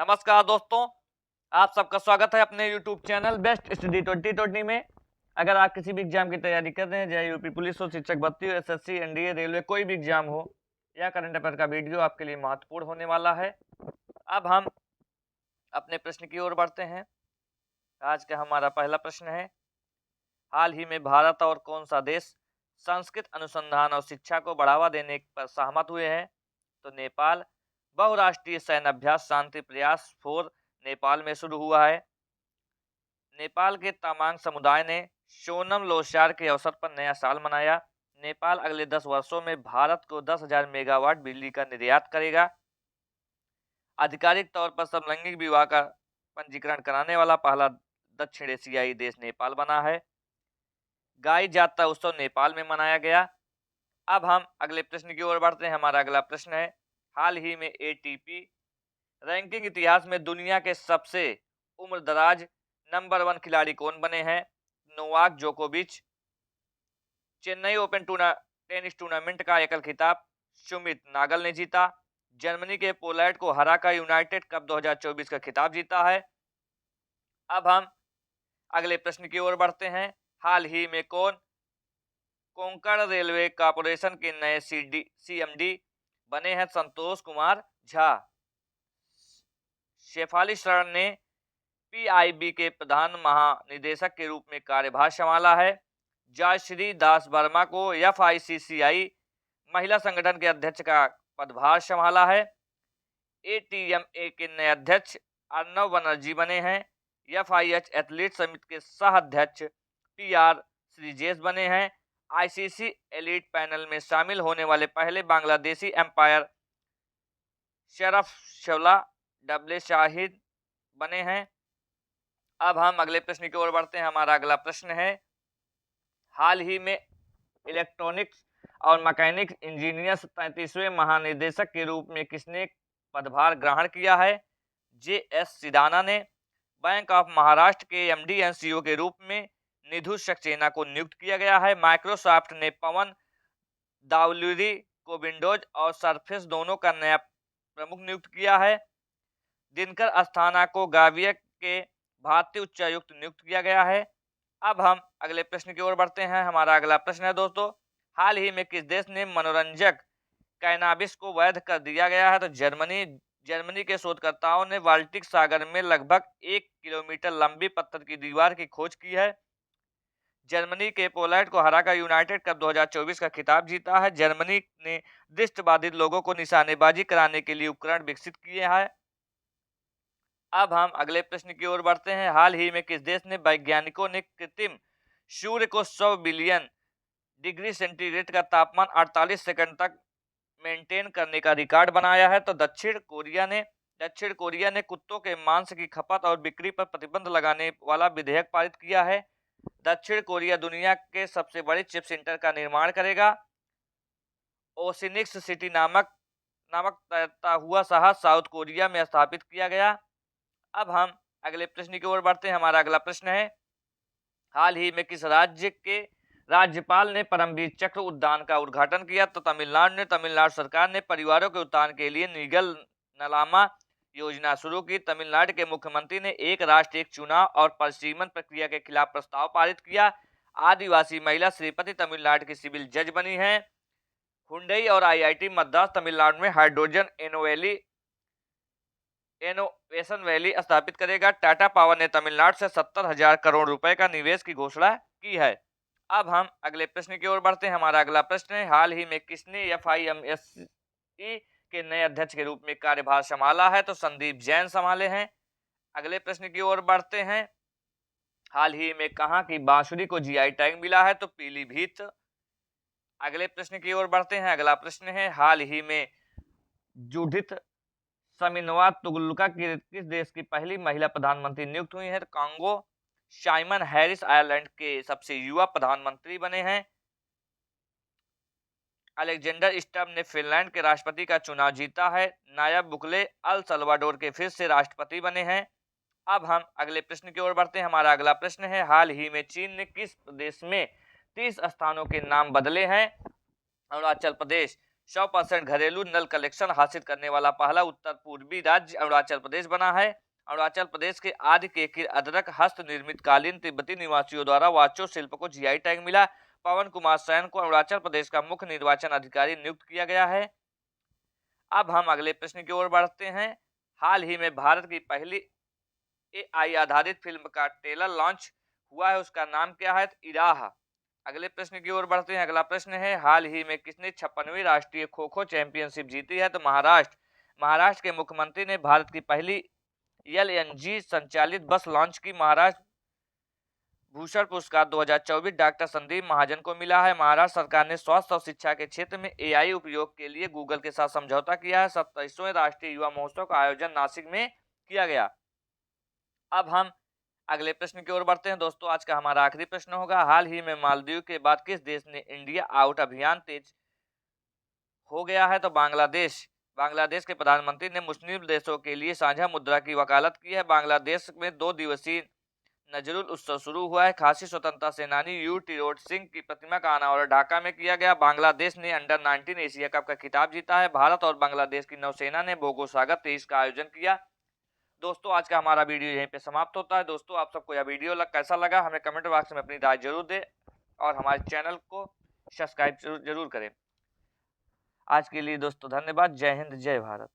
नमस्कार दोस्तों, आप सबका स्वागत है अपने YouTube चैनल बेस्ट स्टडी 2020 में। अगर आप किसी भी एग्जाम की तैयारी कर रहे हैं, चाहे यूपी पुलिस हो, शिक्षक भर्ती हो, एसएससी, एनडीए, रेलवे, कोई भी एग्जाम हो, या करंट अफेयर का वीडियो आपके लिए महत्वपूर्ण होने वाला है। अब हम अपने प्रश्न की ओर बढ़ते हैं। आज का हमारा पहला प्रश्न है, हाल ही में भारत और कौन सा देश संस्कृत अनुसंधान और शिक्षा को बढ़ावा देने पर सहमत हुए हैं? तो नेपाल। बहुराष्ट्रीय सैन्य अभ्यास शांति प्रयास 4 नेपाल में शुरू हुआ है। नेपाल के तमांग समुदाय ने सोनम लोसार के अवसर पर नया साल मनाया। नेपाल अगले 10 वर्षों में भारत को 10,000 मेगावाट बिजली का निर्यात करेगा। आधिकारिक तौर पर समलैंगिक विवाह का पंजीकरण कराने वाला पहला दक्षिण एशियाई देश नेपाल बना है। गाई जात्रा उत्सव नेपाल में मनाया गया। अब हम अगले प्रश्न की ओर बढ़ते हैं। हमारा अगला प्रश्न है, हाल ही में एटीपी रैंकिंग इतिहास में दुनिया के सबसे उम्रदराज नंबर 1 खिलाड़ी कौन बने हैं? नोवाक जोकोविच। चेन्नई ओपन टेनिस टूर्नामेंट का एकल खिताब सुमित नागल ने जीता। जर्मनी के पोलैंड को हराकर यूनाइटेड कप 2024 का खिताब जीता है। अब हम अगले प्रश्न की ओर बढ़ते हैं। हाल ही में कौन कोंकण रेलवे कॉर्पोरेशन के नए सीएमडी बने हैं? संतोष कुमार झा। शेफाली शरण ने पीआईबी के प्रधान महानिदेशक के रूप में कार्यभार संभाला है। जयश्री दास वर्मा को एफआईसीसीआई महिला संगठन के अध्यक्ष का पदभार संभाला है। एटीएमए के नए अध्यक्ष अर्नव बनर्जी बने हैं। एफआईएच एथलीट समिति के सह अध्यक्ष पीआर श्रीजेश बने हैं। आईसीसी एलीट पैनल में शामिल होने वाले पहले बांग्लादेशी एम्पायर शरफशौला डबले शाहिद बने हैं। अब हम अगले प्रश्न की ओर बढ़ते हैं। हमारा अगला प्रश्न है, हाल ही में इलेक्ट्रॉनिक्स और मैकेनिक्स इंजीनियर्स 33वें महानिदेशक के रूप में किसने पदभार ग्रहण किया है? जेएस सिडाना ने। बैंक ऑफ महाराष्ट्र के एमडी एंड सीईओ के रूप में निधु सक्सेना को नियुक्त किया गया है। माइक्रोसॉफ्ट ने पवन दावलूरी को विंडोज और सरफेस दोनों का नया प्रमुख नियुक्त किया है। दिनकर अस्थाना को गाविया के भारतीय उच्चायुक्त नियुक्त किया गया है। अब हम अगले प्रश्न की ओर बढ़ते हैं। हमारा अगला प्रश्न है दोस्तों, हाल ही में किस देश ने मनोरंजक कैनाबिस को वैध कर दिया गया है? तो जर्मनी के शोधकर्ताओं ने बाल्टिक सागर में लगभग 1 किलोमीटर लंबी पत्थर की दीवार की खोज की है। जर्मनी के पोलैंड को हराकर यूनाइटेड कप 2024 का खिताब जीता है। जर्मनी ने दृष्टिबाधित लोगों को निशानेबाजी कराने के लिए उपकरण विकसित किए हैं। अब हम अगले प्रश्न की ओर बढ़ते हैं। हाल ही में किस देश ने वैज्ञानिकों ने कृत्रिम सूर्य को 100 बिलियन डिग्री सेंटीग्रेड का तापमान 48 सेकंड तक मेंटेन करने का रिकॉर्ड बनाया है? तो दक्षिण कोरिया ने कुत्तों के मांस की खपत और बिक्री पर प्रतिबंध लगाने वाला विधेयक पारित किया है। दक्षिण कोरिया दुनिया के सबसे बड़े चिप सेंटर का निर्माण करेगा। ओसिनिक्स सिटी नामक तैरता हुआ शहर साउथ कोरिया में स्थापित किया गया। अब हम अगले प्रश्न की ओर बढ़ते हैं। हमारा अगला प्रश्न है, हाल ही में किस राज्य के राज्यपाल ने परमवीर चक्र उद्यान का उद्घाटन किया? तो तमिलनाडु सरकार ने परिवारों के उत्थान के लिए नीगल नलामा योजना शुरू की। तमिलनाडु के मुख्यमंत्री ने एक राष्ट्र एक चुनाव और परिसीमन प्रक्रिया के खिलाफ प्रस्ताव पारित किया। आदिवासी महिला श्रीपति तमिलनाडु की सिविल जज बनी है। हुंडई और आईआईटी मद्रास तमिलनाडु में हाइड्रोजन इनोवेशन वैली स्थापित करेगा। टाटा पावर ने तमिलनाडु से 70,000 करोड़ रुपए का निवेश की घोषणा की है। अब हम अगले प्रश्न की ओर बढ़ते हैं। हमारा अगला प्रश्न है, हाल ही में किसने एफआईएमएसई के नए अध्यक्ष के रूप में कार्यभार संभाला है? तो संदीप जैन संभाले हैं। अगले प्रश्न की ओर बढ़ते हैं। हाल ही में कहां की बांसुरी को जीआई टैग मिला है? तो पीलीभीत। अगले प्रश्न की ओर बढ़ते हैं। अगला प्रश्न है, हाल ही में जूडिथ समिनवा तुगलुका किस देश की पहली महिला प्रधानमंत्री नियुक्त हुई है? कांगो। साइमन हैरिस आयरलैंड के सबसे युवा प्रधानमंत्री बने हैं। अलेक्जेंडर स्टब ने फिनलैंड के राष्ट्रपति का चुनाव जीता है। नायब बुकले अल सल्वाडोर के फिर से राष्ट्रपति बने हैं। अब हम अगले प्रश्न की ओर बढ़ते हैं। हमारा अगला प्रश्न है, हाल ही में चीन ने किस प्रदेश में 30 स्थानों के नाम बदले हैं? अरुणाचल प्रदेश, 100% घरेलू नल कलेक्शन हासिल करने वाला पहला उत्तर पूर्वी राज्य अरुणाचल प्रदेश बना है। अरुणाचल प्रदेश के आदि केकिर अदरक हस्त निर्मित कालीन तिब्बती निवासियों द्वारा वाचो शिल्प को जीआई टैग मिला। पवन कुमार सैन को अरुणाचल प्रदेश का मुख्य निर्वाचन अधिकारी नियुक्त किया गया है। अब हम अगले प्रश्न की ओर बढ़ते हैं। हाल ही में भारत की पहली एआई आधारित फिल्म का ट्रेलर लॉन्च हुआ है, उसका नाम क्या है? इराह। अगले प्रश्न की ओर बढ़ते हैं। अगला प्रश्न है, हाल ही में किसने 56वीं राष्ट्रीय खो खो चैंपियनशिप जीती है? तो महाराष्ट्र के मुख्यमंत्री ने भारत की पहली एलएनजी संचालित बस लॉन्च की। महाराष्ट्र भूषण पुरस्कार 2024 डॉक्टर संदीप महाजन को मिला है। महाराष्ट्र सरकार ने स्वास्थ्य और शिक्षा के क्षेत्र में एआई उपयोग के लिए गूगल के साथ समझौता किया है। 27वें राष्ट्रीय युवा महोत्सव का आयोजन नासिक में किया गया। अब हम अगले प्रश्न की ओर बढ़ते हैं। दोस्तों, आज का हमारा आखिरी प्रश्न होगा, हाल ही में मालदीव के बाद किस देश ने इंडिया आउट अभियान तेज हो गया है? तो बांग्लादेश के प्रधानमंत्री ने मुस्लिम देशों के लिए साझा मुद्रा की वकालत की है। बांग्लादेश में 2 दिवसीय नजरुल उत्सव शुरू हुआ है। खासी स्वतंत्रता सेनानी यू टिरोट सिंह की प्रतिमा का अनावरण ढाका में किया गया। बांग्लादेश ने अंडर 19 एशिया कप का खिताब जीता है। भारत और बांग्लादेश की नौसेना ने बोगो सागर 23 का आयोजन किया। दोस्तों, आज का हमारा वीडियो यहीं पे समाप्त होता है। दोस्तों, आप सबको यह वीडियो कैसा लगा हमें कमेंट बॉक्स में अपनी राय जरूर दें और हमारे चैनल को सब्सक्राइब जरूर करें। आज के लिए दोस्तों धन्यवाद। जय हिंद, जय भारत।